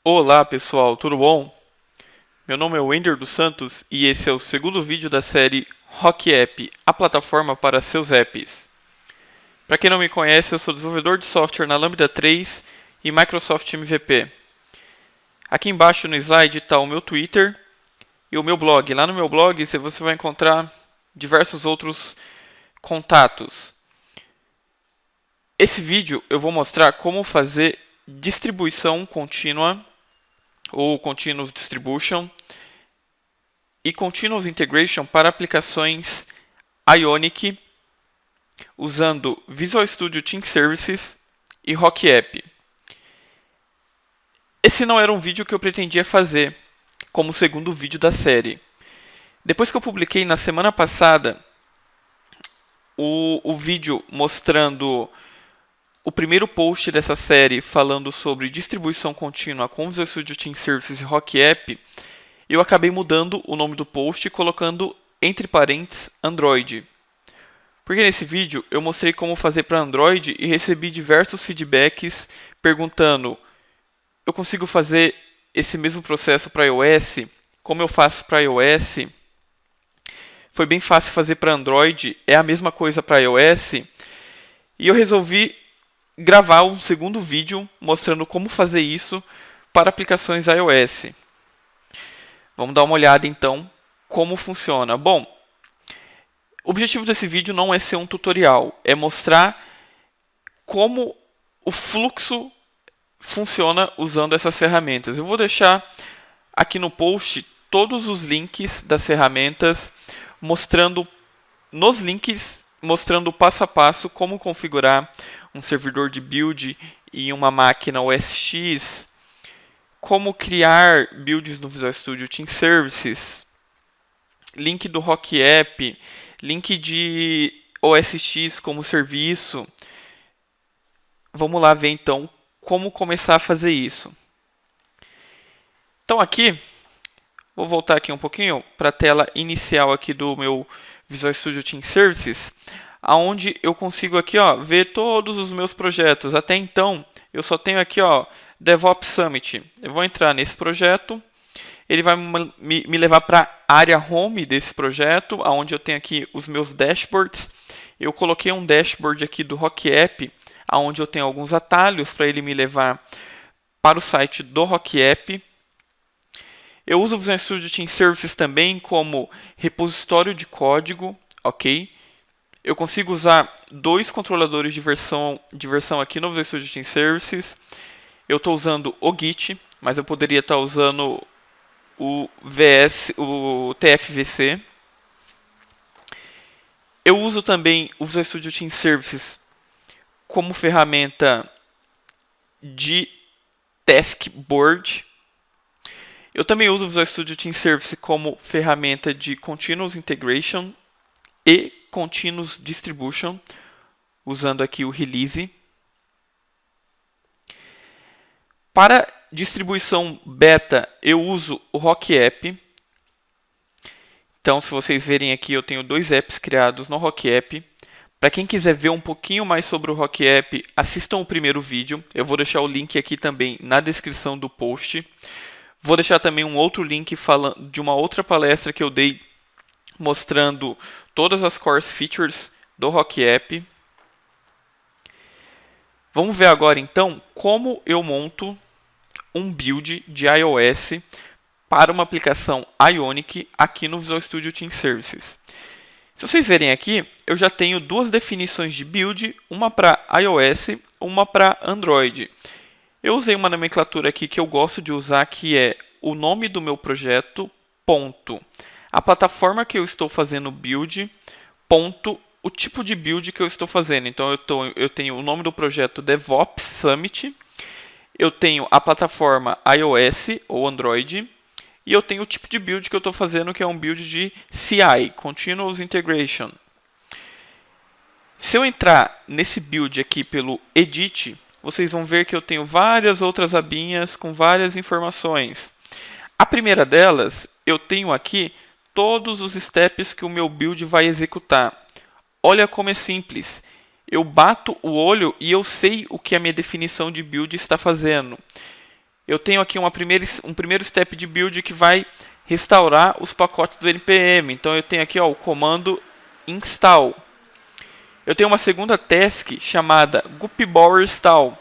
Olá pessoal, tudo bom? Meu nome é Wender dos Santos e esse é o segundo vídeo da série Rock App, a plataforma para seus apps. Para quem não me conhece, eu sou desenvolvedor de software na Lambda 3 e Microsoft MVP. Aqui embaixo no slide está o meu Twitter e o meu blog. Lá no meu blog você vai encontrar diversos outros contatos. Esse vídeo eu vou mostrar como fazer distribuição contínua ou Continuous Distribution e Continuous Integration para aplicações Ionic usando Visual Studio Team Services e Rock App. Esse não era um vídeo que eu pretendia fazer como o segundo vídeo da série. Depois que eu publiquei na semana passada o vídeo mostrando o primeiro post dessa série falando sobre distribuição contínua com Visual Studio Team Services e Rock App, eu acabei mudando o nome do post e colocando entre parênteses Android. Porque nesse vídeo eu mostrei como fazer para Android e recebi diversos feedbacks perguntando: eu consigo fazer esse mesmo processo para iOS? Como eu faço para iOS? Foi bem fácil fazer para Android, é a mesma coisa para iOS? E eu resolvi gravar um segundo vídeo mostrando como fazer isso para aplicações iOS. Vamos dar uma olhada então como funciona. Bom, o objetivo desse vídeo não é ser um tutorial, é mostrar como o fluxo funciona usando essas ferramentas. Eu vou deixar aqui no post todos os links das ferramentas, mostrando nos links, mostrando passo a passo como configurar um servidor de build em uma máquina OS X, como criar builds no Visual Studio Team Services, link do Rock App, link de OS X como serviço. Vamos lá ver então como começar a fazer isso. Então aqui, vou voltar aqui um pouquinho para a tela inicial aqui do meu Visual Studio Team Services, aonde eu consigo aqui ver todos os meus projetos. Até então, eu só tenho aqui DevOps Summit. Eu vou entrar nesse projeto. Ele vai me levar para a área home desse projeto, onde eu tenho aqui os meus dashboards. Eu coloquei um dashboard aqui do Rock App, onde eu tenho alguns atalhos para ele me levar para o site do Rock App. Eu uso o Visual Studio Team Services também como repositório de código, ok? Eu consigo usar dois controladores de versão aqui no Visual Studio Team Services. Eu estou usando o Git, mas eu poderia estar usando o TFVC. Eu uso também o Visual Studio Team Services como ferramenta de task board. Eu também uso o Visual Studio Team Services como ferramenta de Continuous Integration e Continuous Distribution, usando aqui o Release. Para distribuição beta, eu uso o Rock App. Então, se vocês verem aqui, eu tenho dois apps criados no Rock App. Para quem quiser ver um pouquinho mais sobre o Rock App, assistam o primeiro vídeo. Eu vou deixar o link aqui também na descrição do post. Vou deixar também um outro link falando de uma outra palestra que eu dei mostrando todas as core features do Rock App. Vamos ver agora então como eu monto um build de iOS para uma aplicação Ionic aqui no Visual Studio Team Services. Se vocês verem aqui, eu já tenho duas definições de build, uma para iOS, uma para Android. Eu usei uma nomenclatura aqui que eu gosto de usar, que é o nome do meu projeto, ponto, a plataforma que eu estou fazendo build, ponto, o tipo de build que eu estou fazendo. Então eu tenho o nome do projeto DevOps Summit, eu tenho a plataforma iOS ou Android, e eu tenho o tipo de build que eu estou fazendo, que é um build de CI, Continuous Integration. Se eu entrar nesse build aqui pelo Edit, vocês vão ver que eu tenho várias outras abinhas com várias informações. A primeira delas, eu tenho aqui todos os steps que o meu build vai executar. Olha como é simples. Eu bato o olho e eu sei o que a minha definição de build está fazendo. eu tenho aqui um primeiro step de build que vai restaurar os pacotes do npm. Então eu tenho aqui o comando install. Eu tenho uma segunda task chamada gupbower install.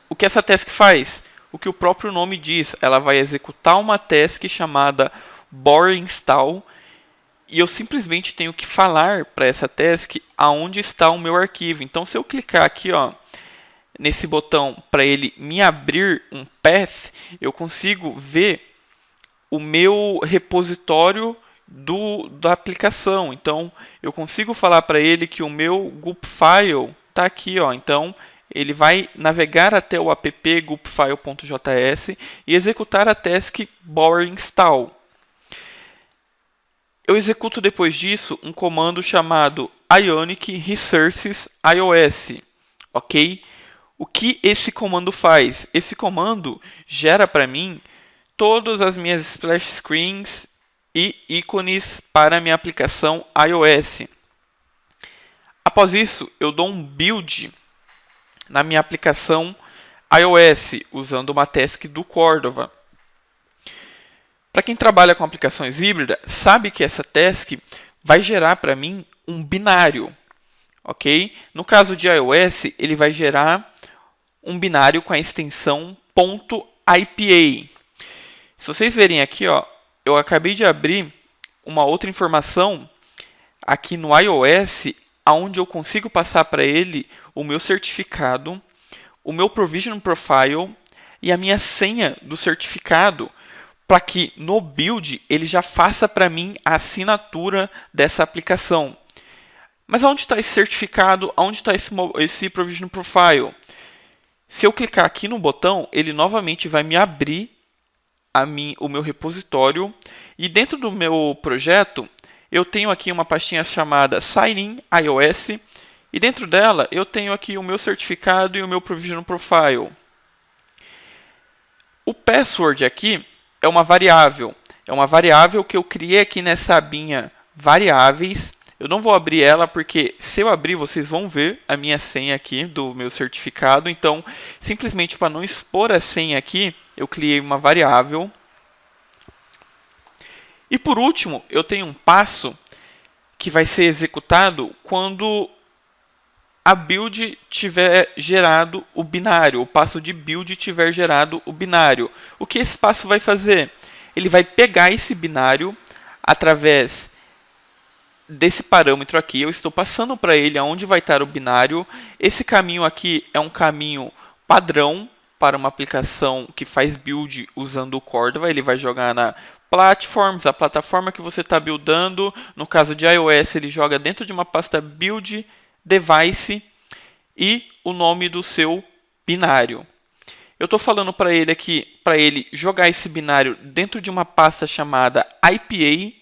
O que essa task faz? O que o próprio nome diz, ela vai executar uma task chamada bower install e eu simplesmente tenho que falar para essa task aonde está o meu arquivo. Então, se eu clicar aqui, nesse botão para ele me abrir um path, eu consigo ver o meu repositório da aplicação. Então, eu consigo falar para ele que o meu gup file está aqui. Então, ele vai navegar até o app gupfile.js e executar a task bower install. Eu executo depois disso um comando chamado ionic resources ios, ok? O que esse comando faz? Esse comando gera para mim todas as minhas splash screens e ícones para a minha aplicação iOS. Após isso, eu dou um build na minha aplicação iOS, usando uma task do Cordova. Para quem trabalha com aplicações híbridas, sabe que essa task vai gerar para mim um binário, ok? No caso de iOS, ele vai gerar um binário com a extensão .ipa. Se vocês verem aqui, eu acabei de abrir uma outra informação aqui no iOS, onde eu consigo passar para ele o meu certificado, o meu provision profile e a minha senha do certificado, para que no build ele já faça para mim a assinatura dessa aplicação. Mas onde está esse certificado? Onde está esse provision profile? Se eu clicar aqui no botão, ele novamente vai me abrir o meu repositório. E dentro do meu projeto, eu tenho aqui uma pastinha chamada Sign-in iOS. E dentro dela, eu tenho aqui o meu certificado e o meu provision profile. O password aqui é uma variável. É uma variável que eu criei aqui nessa abinha variáveis. Eu não vou abrir ela porque se eu abrir vocês vão ver a minha senha aqui do meu certificado. Então, simplesmente para não expor a senha aqui, eu criei uma variável. E por último, eu tenho um passo que vai ser executado quando a build tiver gerado o binário, o passo de build tiver gerado o binário. O que esse passo vai fazer? Ele vai pegar esse binário através desse parâmetro aqui. Eu estou passando para ele aonde vai estar o binário. Esse caminho aqui é um caminho padrão para uma aplicação que faz build usando o Cordova. Ele vai jogar na Platforms, a plataforma que você está buildando. No caso de iOS, ele joga dentro de uma pasta build device e o nome do seu binário. Eu estou falando para ele aqui, para ele jogar esse binário dentro de uma pasta chamada IPA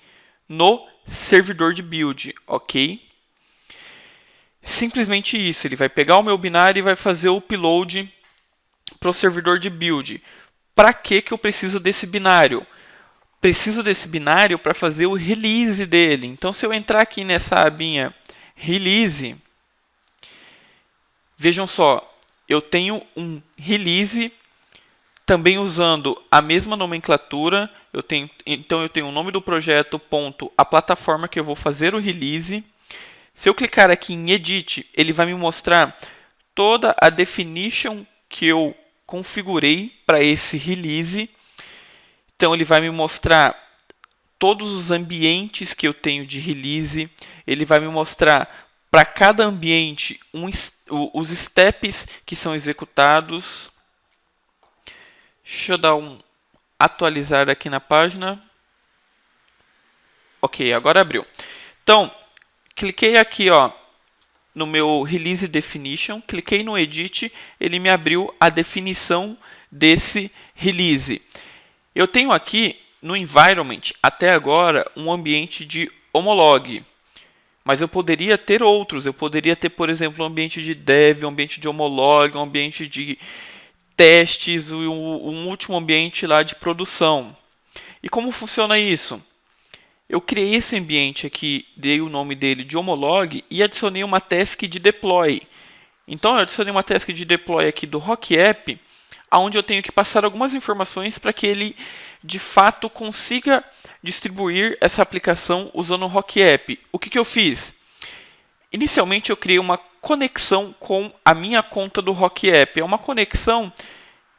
no servidor de build, ok? Simplesmente isso, ele vai pegar o meu binário e vai fazer o upload para o servidor de build. Para que eu preciso desse binário? Preciso desse binário para fazer o release dele. Então, se eu entrar aqui nessa abinha release, vejam só, eu tenho um release também usando a mesma nomenclatura. Então eu tenho o nome do projeto, a plataforma que eu vou fazer o release. Se eu clicar aqui em Edit, ele vai me mostrar toda a definition que eu configurei para esse release. Então ele vai me mostrar todos os ambientes que eu tenho de release. Ele vai me mostrar para cada ambiente os steps que são executados. Deixa eu dar um atualizar aqui na página. Ok, agora abriu. Então, cliquei aqui no meu Release Definition, cliquei no Edit, ele me abriu a definição desse release. Eu tenho aqui no Environment, até agora, um ambiente de Homolog. Mas eu poderia ter outros. Eu poderia ter, por exemplo, um ambiente de Dev, um ambiente de Homolog, um ambiente de testes, um último ambiente lá de produção. E como funciona isso? Eu criei esse ambiente aqui, dei o nome dele de Homolog e adicionei uma task de deploy. Então eu adicionei uma task de deploy aqui do RockApp, onde eu tenho que passar algumas informações para que ele, de fato, consiga distribuir essa aplicação usando o RockApp. O que eu fiz? Inicialmente, eu criei uma conexão com a minha conta do RockApp. É uma conexão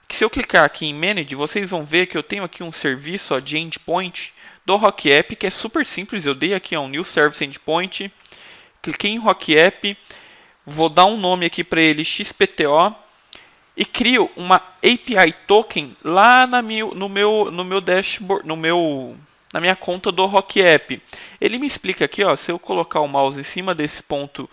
que, se eu clicar aqui em Manage, vocês vão ver que eu tenho aqui um serviço de endpoint do RockApp, que é super simples. Eu dei aqui um New Service Endpoint, cliquei em RockApp, vou dar um nome aqui para ele, XPTO, e crio uma API Token lá no meu dashboard, na minha conta do RockApp. Ele me explica aqui, ó, se eu colocar o mouse em cima desse ponto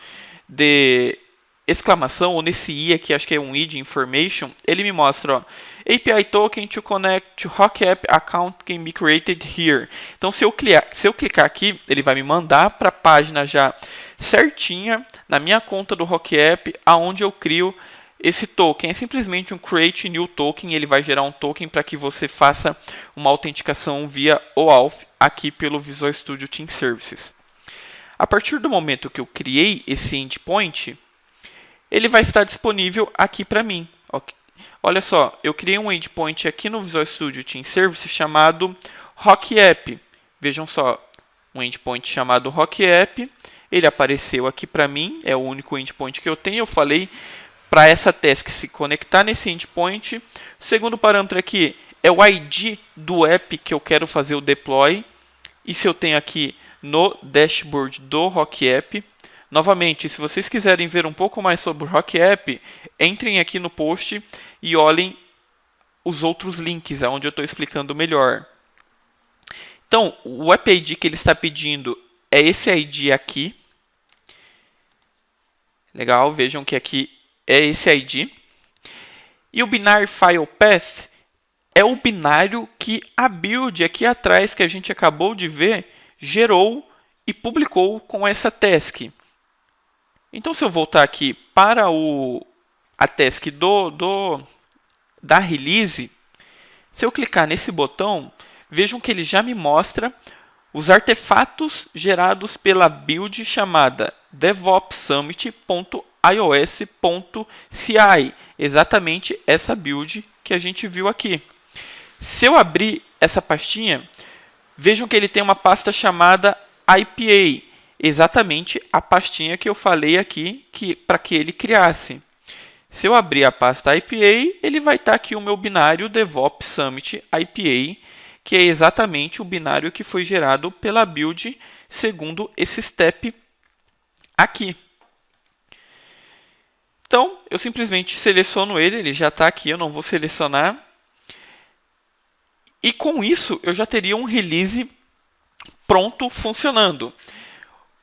de exclamação, ou nesse I aqui, acho que é um I de information, ele me mostra, ó, API token to connect to RockApp account can be created here. Então, se eu clicar aqui, ele vai me mandar para a página já certinha, na minha conta do RockApp, aonde eu crio esse token. É simplesmente um create new token, ele vai gerar um token para que você faça uma autenticação via OAuth aqui pelo Visual Studio Team Services. A partir do momento que eu criei esse endpoint, ele vai estar disponível aqui para mim. Olha só, eu criei um endpoint aqui no Visual Studio Team Services chamado RockApp. Vejam só, um endpoint chamado RockApp. Ele apareceu aqui para mim, é o único endpoint que eu tenho. Eu falei para essa task se conectar nesse endpoint. O segundo parâmetro aqui é o ID do app que eu quero fazer o deploy. Isso eu tenho aqui no dashboard do RockApp. Novamente, se vocês quiserem ver um pouco mais sobre o RockApp, entrem aqui no post e olhem os outros links, onde eu estou explicando melhor. Então, o app ID que ele está pedindo é esse ID aqui. Legal, vejam que aqui é esse ID. E o binary file path é o binário que a build aqui atrás, que a gente acabou de ver, gerou e publicou com essa task. Então, se eu voltar aqui para a task da release, se eu clicar nesse botão, vejam que ele já me mostra os artefatos gerados pela build chamada devopsummit.ios.ci. Exatamente essa build que a gente viu aqui. Se eu abrir essa pastinha, vejam que ele tem uma pasta chamada IPA. Exatamente a pastinha que eu falei aqui para que ele criasse. Se eu abrir a pasta IPA, ele vai estar aqui o meu binário DevOps Summit IPA, que é exatamente o binário que foi gerado pela build segundo esse step aqui. Então, eu simplesmente seleciono ele já está aqui, eu não vou selecionar. E com isso, eu já teria um release pronto, funcionando.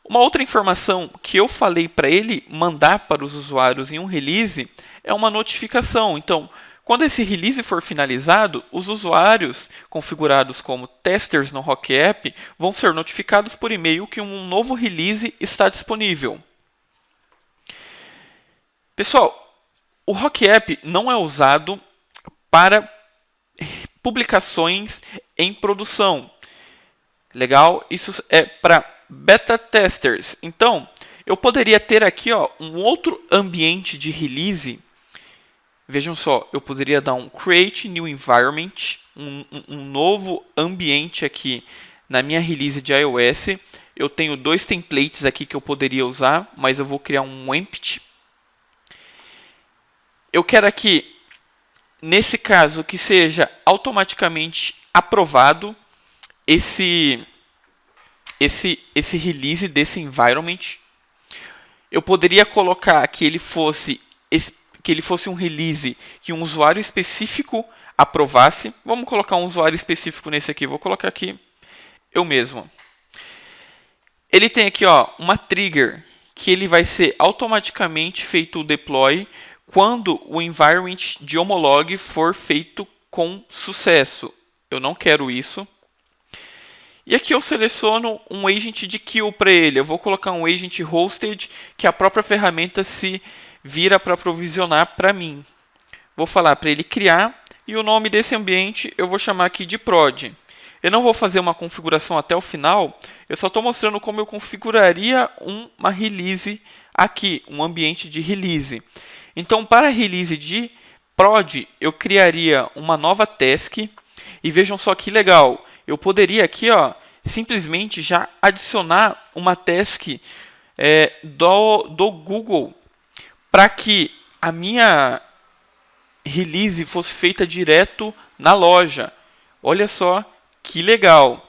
Uma outra informação que eu falei para ele mandar para os usuários em um release é uma notificação. Então, quando esse release for finalizado, os usuários configurados como testers no RockApp vão ser notificados por e-mail que um novo release está disponível. Pessoal, o RockApp não é usado para publicações em produção. Legal? Isso é para beta testers. Então, eu poderia ter aqui um outro ambiente de release. Vejam só, eu poderia dar um create new environment, um novo ambiente aqui na minha release de iOS. Eu tenho dois templates aqui que eu poderia usar, mas eu vou criar um empty. Eu quero aqui, nesse caso, que seja automaticamente aprovado esse release desse environment. Eu poderia colocar que ele fosse um release que um usuário específico aprovasse. Vamos colocar um usuário específico nesse aqui. Vou colocar aqui eu mesmo. Ele tem aqui uma trigger que ele vai ser automaticamente feito o deploy quando o environment de homolog for feito com sucesso. Eu não quero isso. E aqui eu seleciono um agent de kill para ele. Eu vou colocar um agent hosted que a própria ferramenta se vira para provisionar para mim. Vou falar para ele criar e o nome desse ambiente eu vou chamar aqui de prod. Eu não vou fazer uma configuração até o final, eu só estou mostrando como eu configuraria uma release aqui, um ambiente de release. Então, para a release de prod, eu criaria uma nova task. E vejam só que legal. Eu poderia aqui, ó, simplesmente já adicionar uma task do Google para que a minha release fosse feita direto na loja. Olha só que legal.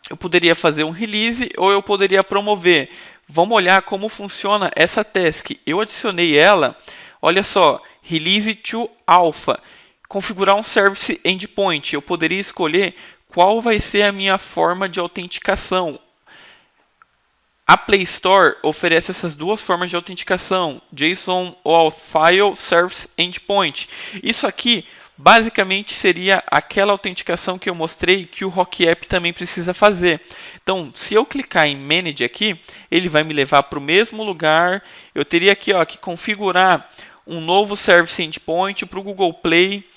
Eu poderia fazer um release ou eu poderia promover. Vamos olhar como funciona essa task. Eu adicionei ela, olha só, release to alpha. Configurar um service endpoint. Eu poderia escolher qual vai ser a minha forma de autenticação. A Play Store oferece essas duas formas de autenticação, JSON Auth File Service Endpoint. Isso aqui basicamente seria aquela autenticação que eu mostrei que o RockApp também precisa fazer. Então, se eu clicar em Manage aqui, ele vai me levar para o mesmo lugar. Eu teria aqui, ó, que configurar um novo Service Endpoint para o Google Play.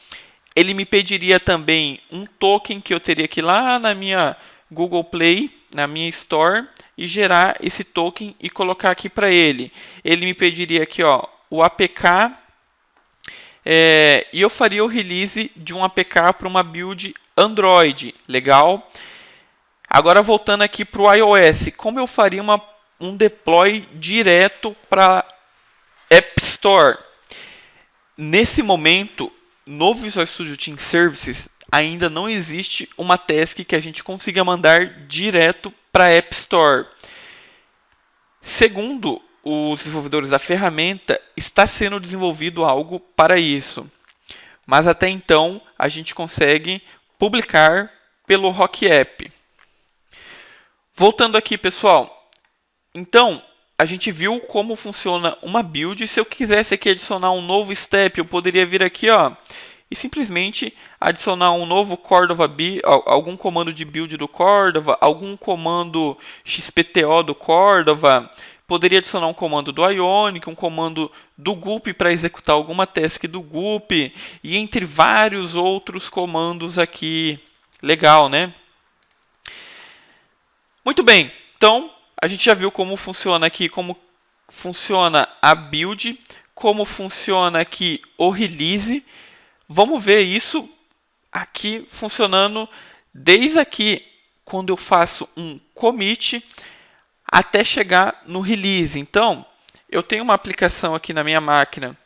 Ele me pediria também um token que eu teria que ir lá na minha Google Play, na minha Store, e gerar esse token e colocar aqui para ele. Ele me pediria aqui, ó, o APK, e eu faria o release de um APK para uma build Android. Legal? Agora voltando aqui para o iOS, como eu faria um deploy direto para App Store? Nesse momento, no Visual Studio Team Services, ainda não existe uma task que a gente consiga mandar direto para a App Store. Segundo os desenvolvedores da ferramenta, está sendo desenvolvido algo para isso. Mas até então, a gente consegue publicar pelo RockApp. Voltando aqui, pessoal. Então, a gente viu como funciona uma build. Se eu quisesse aqui adicionar um novo step, eu poderia vir aqui, ó, e simplesmente adicionar um novo Cordova build, algum comando de build do Cordova, algum comando XPTO do Cordova. Poderia adicionar um comando do Ionic, um comando do Gulp para executar alguma task do Gulp, e entre vários outros comandos aqui. Legal, né? Muito bem, então a gente já viu como funciona aqui, como funciona a build, como funciona aqui o release. Vamos ver isso aqui funcionando desde aqui, quando eu faço um commit, até chegar no release. Então, eu tenho uma aplicação aqui na minha máquina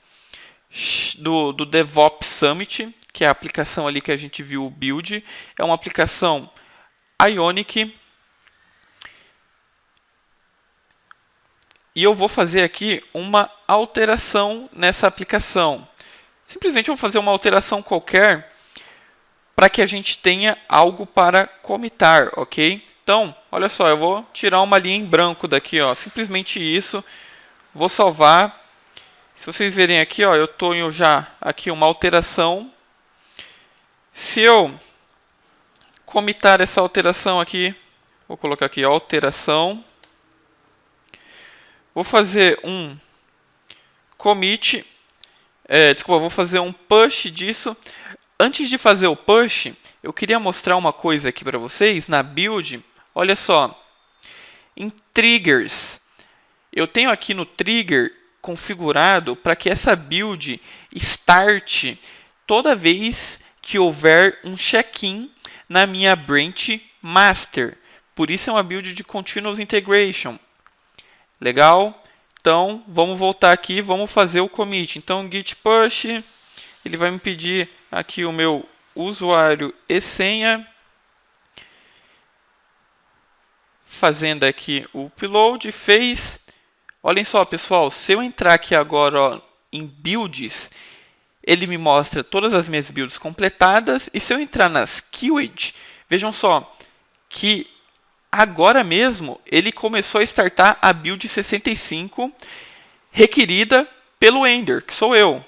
do DevOps Summit, que é a aplicação ali que a gente viu o build. É uma aplicação Ionic. E eu vou fazer aqui uma alteração nessa aplicação. Simplesmente eu vou fazer uma alteração qualquer para que a gente tenha algo para commitar, ok? Então, olha só, eu vou tirar uma linha em branco daqui, ó, simplesmente isso. Vou salvar. Se vocês verem aqui, ó, eu tenho já aqui uma alteração. Se eu commitar essa alteração aqui, vou colocar aqui alteração. Vou fazer um commit. Desculpa, vou fazer um push disso. Antes de fazer o push, eu queria mostrar uma coisa aqui para vocês na build. Olha só, em triggers, eu tenho aqui no trigger configurado para que essa build start toda vez que houver um check-in na minha branch master. Por isso é uma build de continuous integration. Legal? Então, vamos voltar aqui, vamos fazer o commit. Então, git push, ele vai me pedir aqui o meu usuário e senha. Fazendo aqui o upload, fez. Olhem só, pessoal, se eu entrar aqui agora, ó, em builds, ele me mostra todas as minhas builds completadas. E se eu entrar nas queued, vejam só que agora mesmo ele começou a startar a build 65 requerida pelo Ender, que sou eu.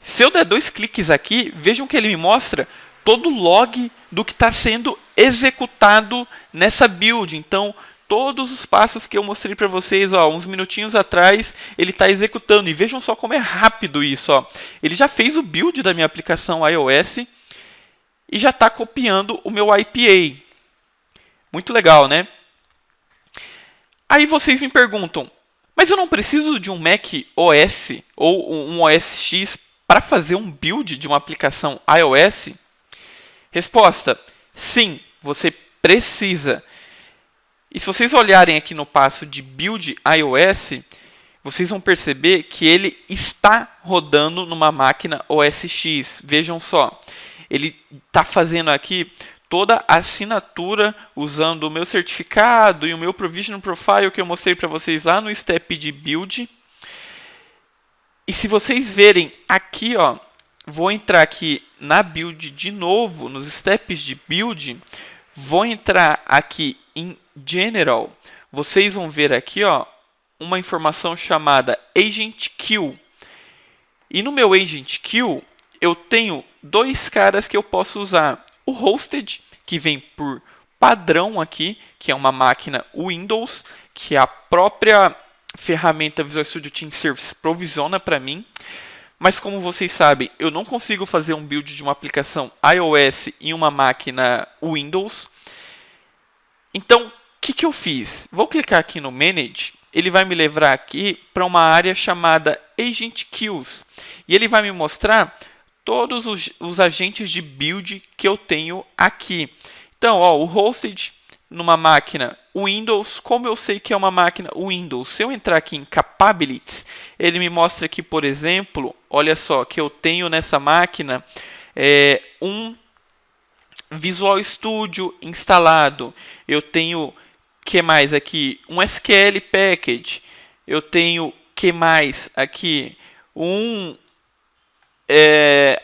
Se eu der 2 cliques aqui, vejam que ele me mostra todo o log do que está sendo executado nessa build. Então, todos os passos que eu mostrei para vocês, ó, uns minutinhos atrás, ele está executando. E vejam só como é rápido isso. Ó. Ele já fez o build da minha aplicação iOS e já está copiando o meu IPA. Muito legal, né? Aí vocês me perguntam, mas eu não preciso de um Mac OS ou um OS X para fazer um build de uma aplicação iOS? Resposta: sim, você precisa. E se vocês olharem aqui no passo de build iOS, vocês vão perceber que ele está rodando numa máquina OS X. Vejam só, ele está fazendo aqui toda a assinatura usando o meu certificado e o meu Provision Profile que eu mostrei para vocês lá no step de build. E se vocês verem aqui, ó, vou entrar aqui na build de novo, nos steps de build, vou entrar aqui em General, vocês vão ver aqui, ó, uma informação chamada Agent Queue. E no meu Agent Queue, eu tenho dois caras que eu posso usar. O Hosted, que vem por padrão aqui, que é uma máquina Windows, que a própria ferramenta Visual Studio Team Service provisiona para mim. Mas como vocês sabem, eu não consigo fazer um build de uma aplicação iOS em uma máquina Windows. Então, o que eu fiz? Vou clicar aqui no Manage, ele vai me levar aqui para uma área chamada Agent Queues. E ele vai me mostrar todos os agentes de build que eu tenho aqui. Então, ó, o Hosted numa máquina Windows, como eu sei que é uma máquina Windows? Se eu entrar aqui em Capabilities, ele me mostra aqui, por exemplo, olha só, que eu tenho nessa máquina um Visual Studio instalado. Eu tenho, que mais aqui? Um SQL Package. Eu tenho, que mais aqui?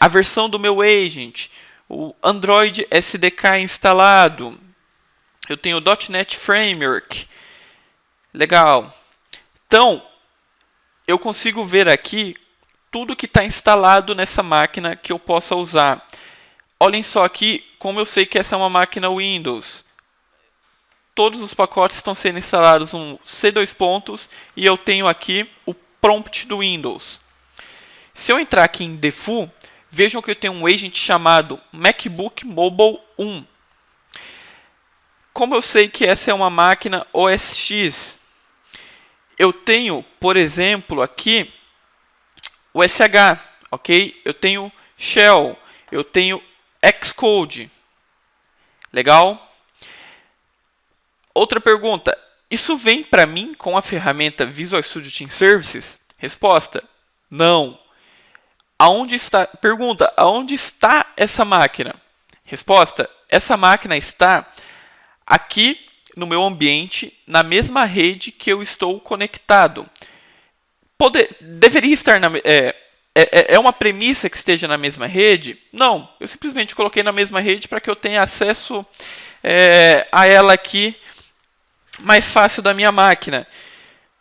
A versão do meu agent. O Android SDK instalado. Eu tenho o .NET Framework. Legal. Então, eu consigo ver aqui tudo que está instalado nessa máquina que eu possa usar. Olhem só aqui como eu sei que essa é uma máquina Windows. Todos os pacotes estão sendo instalados um C2 pontos e eu tenho aqui o prompt do Windows. Se eu entrar aqui em Default, vejam que eu tenho um agent chamado MacBook Mobile 1. Como eu sei que essa é uma máquina OS X? Eu tenho, por exemplo, aqui o SH, ok? Eu tenho Shell, eu tenho Xcode. Legal? Outra pergunta, isso vem para mim com a ferramenta Visual Studio Team Services? Resposta, não. Pergunta, aonde está essa máquina? Resposta, essa máquina está aqui no meu ambiente, na mesma rede que eu estou conectado. Deveria estar é uma premissa que esteja na mesma rede? Não, eu simplesmente coloquei na mesma rede para que eu tenha acesso a ela aqui mais fácil da minha máquina.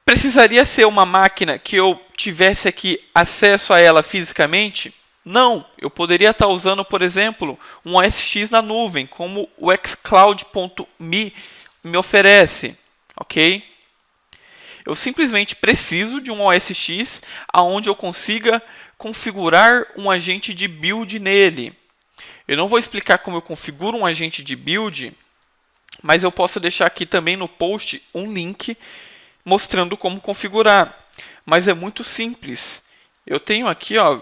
Precisaria ser uma máquina que eu tivesse aqui acesso a ela fisicamente? Não, eu poderia estar usando, por exemplo, um OS X na nuvem, como o xCloud.me me oferece, ok? Eu simplesmente preciso de um OS X onde eu consiga configurar um agente de build nele. Eu não vou explicar como eu configuro um agente de build, mas eu posso deixar aqui também no post um link mostrando como configurar. Mas é muito simples. Eu tenho aqui, ó,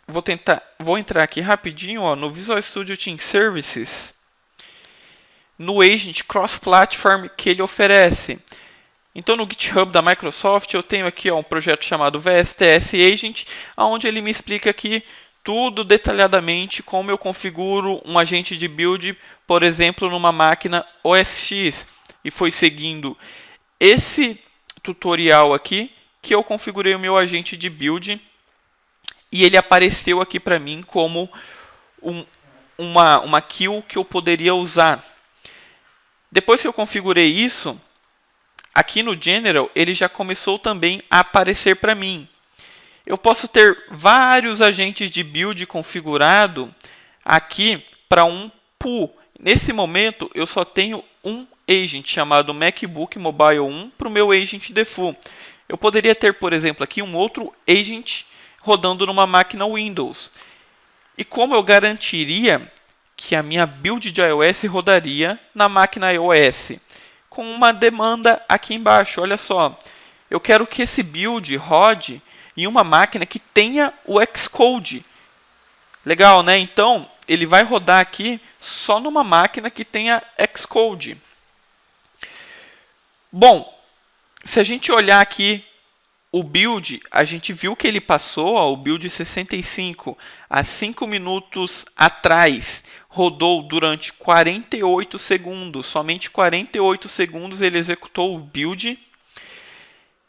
vou entrar aqui rapidinho, ó, no Visual Studio Team Services, no agent cross-platform que ele oferece. Então, no GitHub da Microsoft, eu tenho aqui, ó, um projeto chamado VSTS Agent, onde ele me explica aqui tudo detalhadamente como eu configuro um agente de build, por exemplo, numa máquina OS X. E foi seguindo esse tutorial aqui que eu configurei o meu agente de build e ele apareceu aqui para mim como uma queue que eu poderia usar. Depois que eu configurei isso, aqui no General, ele já começou também a aparecer para mim. Eu posso ter vários agentes de build configurado aqui para um pool. Nesse momento, eu só tenho um agent chamado MacBook Mobile 1 para o meu agent default. Eu poderia ter, por exemplo, aqui um outro agent rodando numa máquina Windows. E como eu garantiria que a minha build de iOS rodaria na máquina iOS? Com uma demanda aqui embaixo, olha só. Eu quero que esse build rode em uma máquina que tenha o Xcode. Legal, né? Então, ele vai rodar aqui só numa máquina que tenha Xcode. Bom, se a gente olhar aqui o build, a gente viu que ele passou, ó, o build 65, há 5 minutos atrás, rodou durante 48 segundos. Somente 48 segundos ele executou o build.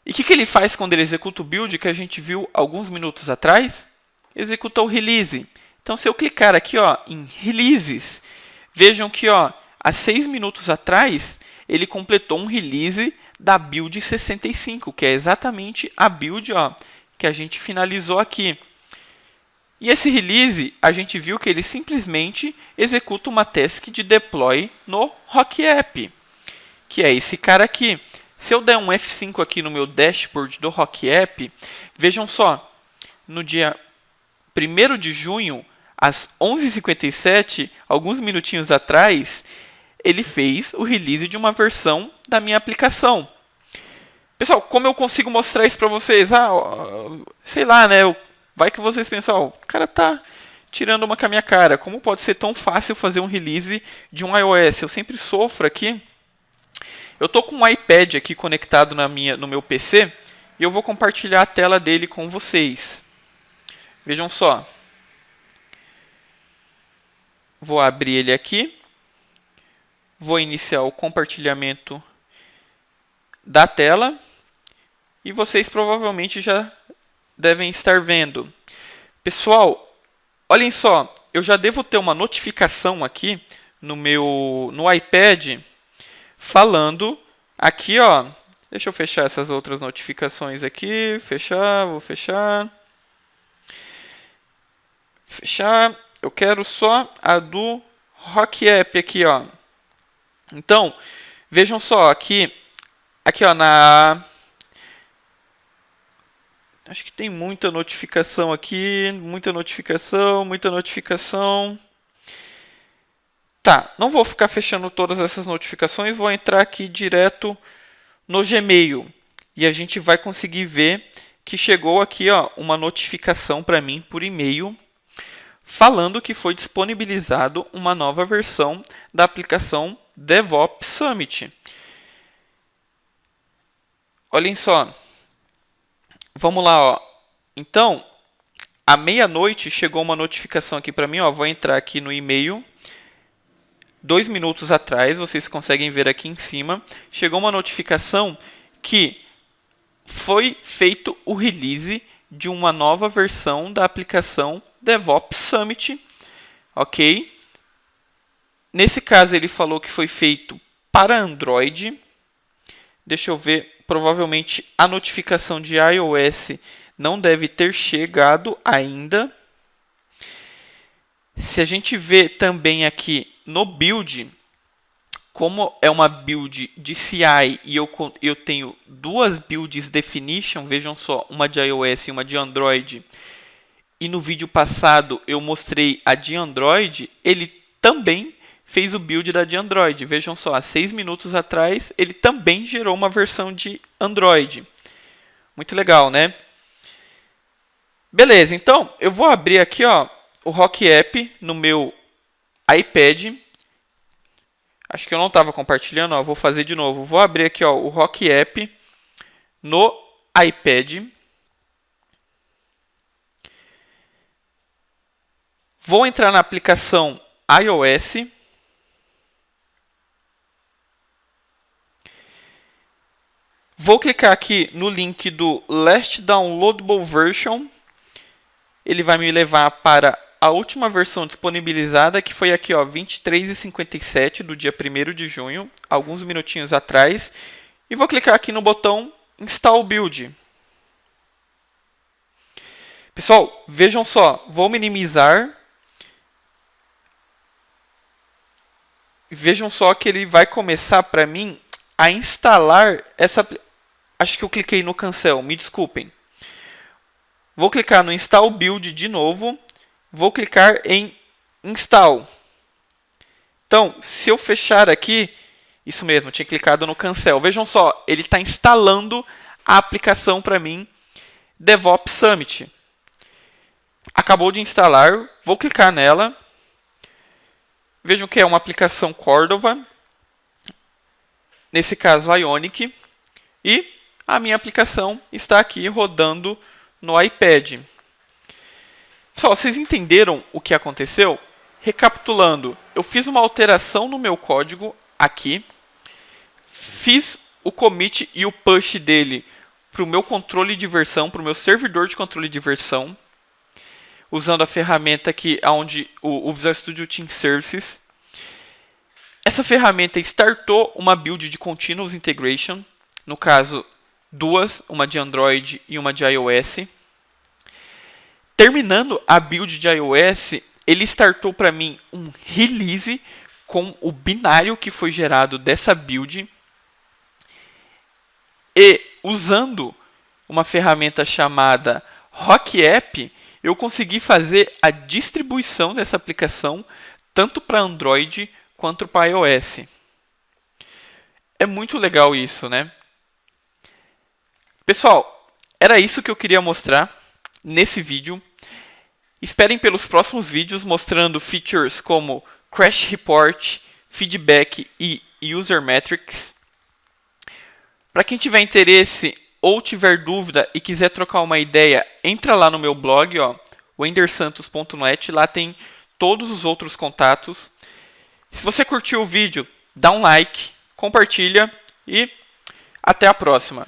E o que ele faz quando ele executa o build, que a gente viu alguns minutos atrás? Executou o release. Então, se eu clicar aqui, ó, em releases, vejam que, ó, há 6 minutos atrás, ele completou um release da build 65, que é exatamente a build, ó, que a gente finalizou aqui. E esse release, a gente viu que ele simplesmente executa uma task de deploy no RockApp, que é esse cara aqui. Se eu der um F5 aqui no meu dashboard do RockApp, vejam só, no dia 1º de junho, às 11h57, alguns minutinhos atrás, ele fez o release de uma versão da minha aplicação. Pessoal, como eu consigo mostrar isso para vocês? Sei lá, né? Vai que vocês pensam, o cara tá tirando uma com a minha cara. Como pode ser tão fácil fazer um release de um iOS? Eu sempre sofro aqui. Eu tô com um iPad aqui conectado no meu PC e eu vou compartilhar a tela dele com vocês. Vejam só. Vou abrir ele aqui. Vou iniciar o compartilhamento da tela. E vocês provavelmente já devem estar vendo. Pessoal, olhem só. Eu já devo ter uma notificação aqui no iPad falando aqui, ó. Deixa eu fechar essas outras notificações aqui. Fechar, vou fechar. Fechar. Eu quero só a do RockApp aqui, ó. Então, vejam só, aqui ó, acho que tem muita notificação aqui, muita notificação. Tá, não vou ficar fechando todas essas notificações, vou entrar aqui direto no Gmail. E a gente vai conseguir ver que chegou aqui, ó, uma notificação para mim por e-mail falando que foi disponibilizado uma nova versão da aplicação DevOps Summit. Olhem só. Vamos lá, ó. Então, à meia-noite chegou uma notificação aqui para mim, ó. Vou entrar aqui no e-mail. 2 minutos atrás, vocês conseguem ver aqui em cima, chegou uma notificação que foi feito o release de uma nova versão da aplicação DevOps Summit, ok? Nesse caso ele falou que foi feito para Android. Deixa eu ver, provavelmente a notificação de iOS não deve ter chegado ainda. Se a gente vê também aqui no build, como é uma build de CI e eu tenho duas builds definition, vejam só, uma de iOS e uma de Android, e no vídeo passado eu mostrei a de Android, ele também fez o build da de Android. Vejam só, há 6 minutos atrás ele também gerou uma versão de Android. Muito legal, né? Beleza, então eu vou abrir aqui, ó, o RockApp no meu iPad. Acho que eu não estava compartilhando, ó, vou fazer de novo. Vou abrir aqui, ó, o RockApp no iPad. Vou entrar na aplicação iOS. Vou clicar aqui no link do Last Downloadable Version. Ele vai me levar para a última versão disponibilizada, que foi aqui, ó, 23h57 do dia 1º de junho, alguns minutinhos atrás. E vou clicar aqui no botão Install Build. Pessoal, vejam só, vou minimizar. Vejam só que ele vai começar para mim a instalar essa... Acho que eu cliquei no cancel, me desculpem. Vou clicar no Install Build de novo. Vou clicar em Install. Então, se eu fechar aqui, isso mesmo, eu tinha clicado no cancel. Vejam só, ele está instalando a aplicação para mim DevOps Summit. Acabou de instalar, vou clicar nela. Vejam que é uma aplicação Cordova, nesse caso Ionic, e a minha aplicação está aqui rodando no iPad. Pessoal, vocês entenderam o que aconteceu? Recapitulando, eu fiz uma alteração no meu código aqui, fiz o commit e o push dele para o meu controle de versão, para o meu servidor de controle de versão, usando a ferramenta aqui onde o Visual Studio Team Services. Essa ferramenta startou uma build de Continuous Integration, no caso duas, uma de Android e uma de iOS. Terminando a build de iOS, ele startou para mim um release com o binário que foi gerado dessa build. E usando uma ferramenta chamada RockApp, eu consegui fazer a distribuição dessa aplicação tanto para Android quanto para iOS. É muito legal isso, né? Pessoal, era isso que eu queria mostrar nesse vídeo. Esperem pelos próximos vídeos mostrando features como Crash Report, Feedback e User Metrics. Para quem tiver interesse ou tiver dúvida e quiser trocar uma ideia, entra lá no meu blog, wendersantos.net, lá tem todos os outros contatos. Se você curtiu o vídeo, dá um like, compartilha e até a próxima.